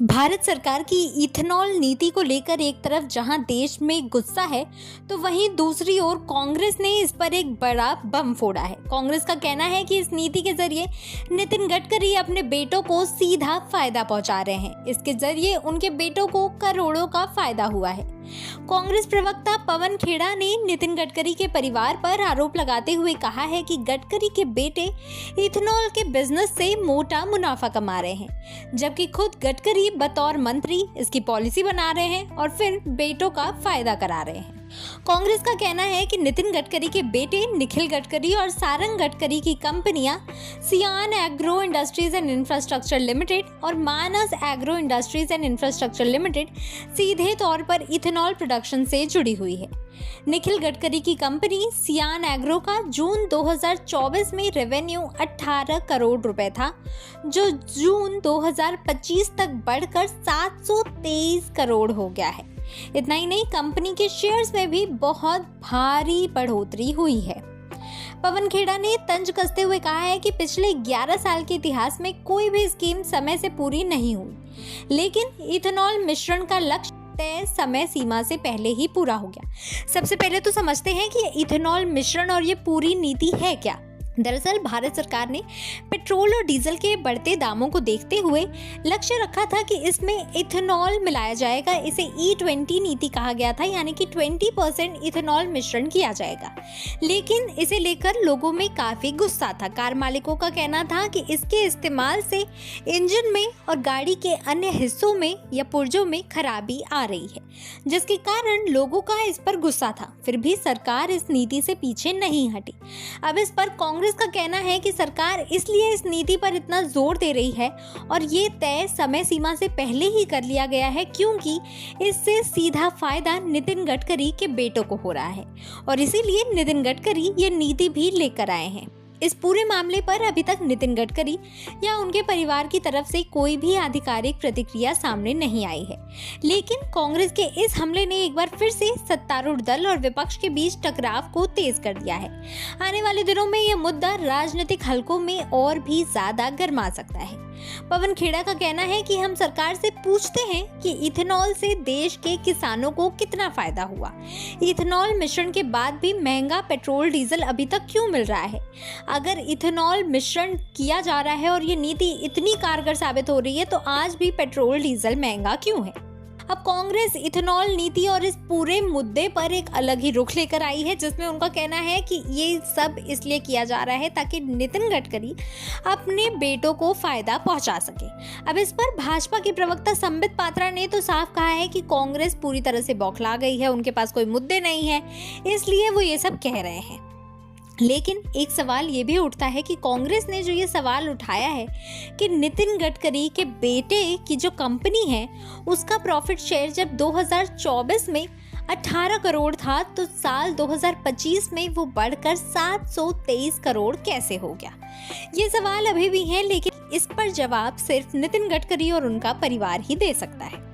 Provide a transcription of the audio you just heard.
भारत सरकार की इथेनॉल नीति को लेकर एक तरफ जहां देश में गुस्सा है, तो वहीं दूसरी ओर कांग्रेस ने इस पर एक बड़ा बम फोड़ा है। कांग्रेस का कहना है कि इस नीति के जरिए नितिन गडकरी अपने बेटों को सीधा फायदा पहुंचा रहे हैं। इसके जरिए उनके बेटों को करोड़ों का फायदा हुआ है। कांग्रेस प्रवक्ता पवन खेड़ा ने नितिन गडकरी के परिवार पर आरोप लगाते हुए कहा है कि गडकरी के बेटे इथेनॉल के बिजनेस से मोटा मुनाफा कमा रहे हैं, जबकि खुद गडकरी बतौर मंत्री इसकी पॉलिसी बना रहे हैं और फिर बेटों का फायदा करा रहे हैं। कांग्रेस का कहना है कि नितिन गडकरी के बेटे निखिल गडकरी और सारंग गडकरी की कंपनियां Sian agro industries and infrastructure limited और Manas agro industries and infrastructure limited सीधे तौर पर इथेनॉल प्रोडक्शन से जुड़ी हुई है। निखिल गडकरी की कंपनी सियान एग्रो का जून 2024 में रेवेन्यू 18 करोड़ रुपए था, जो जून 2025 तक बढ़कर 723 करोड़ हो गया है। इतना ही नहीं, कंपनी के शेयर्स में भी बहुत भारी बढ़ोतरी हुई है। पवन खेड़ा ने तंज कसते हुए कहा है कि पिछले 11 साल के इतिहास में कोई भी स्कीम समय से पूरी नहीं हुई, लेकिन इथेनॉल मिश्रण का लक्ष्य तय समय सीमा से पहले ही पूरा हो गया। सबसे पहले तो समझते हैं कि इथेनॉल मिश्रण और ये पूरी नीति है क्या। दरअसल भारत सरकार ने पेट्रोल और डीजल के बढ़ते दामों को देखते हुए लक्ष्य रखा था कि इसमें इथेनॉल मिलाया जाएगा। इसे E20 नीति कहा गया था, यानी कि 20% इथेनॉल मिश्रण किया जाएगा। लेकिन इसे लेकर लोगों में काफी गुस्सा था। कार मालिकों का कहना था कि इसके इस्तेमाल से इंजन में और गाड़ी के अन्य हिस्सों में या पुर्जों में खराबी आ रही है, जिसके कारण लोगों का इस पर गुस्सा था। फिर भी सरकार इस नीति से पीछे नहीं हटी। अब इस पर कांग्रेस का कहना है कि सरकार इसलिए इस नीति पर इतना जोर दे रही है और ये तय समय सीमा से पहले ही कर लिया गया है, क्योंकि इससे सीधा फायदा नितिन गडकरी के बेटों को हो रहा है और इसीलिए नितिन गडकरी ये नीति भी लेकर आए हैं। इस पूरे मामले पर अभी तक नितिन गडकरी या उनके परिवार की तरफ से कोई भी आधिकारिक प्रतिक्रिया सामने नहीं आई है, लेकिन कांग्रेस के इस हमले ने एक बार फिर से सत्तारूढ़ दल और विपक्ष के बीच टकराव को तेज कर दिया है। आने वाले दिनों में यह मुद्दा राजनीतिक हलकों में और भी ज्यादा गर्मा सकता है। पवन खेड़ा का कहना है कि हम सरकार से पूछते हैं कि इथेनॉल से देश के किसानों को कितना फायदा हुआ। इथेनॉल मिश्रण के बाद भी महंगा पेट्रोल डीजल अभी तक क्यों मिल रहा है? अगर इथेनॉल मिश्रण किया जा रहा है और ये नीति इतनी कारगर साबित हो रही है, तो आज भी पेट्रोल डीजल महंगा क्यों है? अब कांग्रेस इथेनॉल नीति और इस पूरे मुद्दे पर एक अलग ही रुख लेकर आई है, जिसमें उनका कहना है कि ये सब इसलिए किया जा रहा है ताकि नितिन गडकरी अपने बेटों को फायदा पहुंचा सके। अब इस पर भाजपा के प्रवक्ता संबित पात्रा ने तो साफ कहा है कि कांग्रेस पूरी तरह से बौखला गई है, उनके पास कोई मुद्दे नहीं है, इसलिए वो ये सब कह रहे हैं। लेकिन एक सवाल ये भी उठता है कि कांग्रेस ने जो ये सवाल उठाया है कि नितिन गडकरी के बेटे की जो कंपनी है उसका प्रॉफिट शेयर जब 2024 में 18 करोड़ था, तो साल 2025 में वो बढ़कर 723 करोड़ कैसे हो गया? ये सवाल अभी भी है, लेकिन इस पर जवाब सिर्फ नितिन गडकरी और उनका परिवार ही दे सकता है।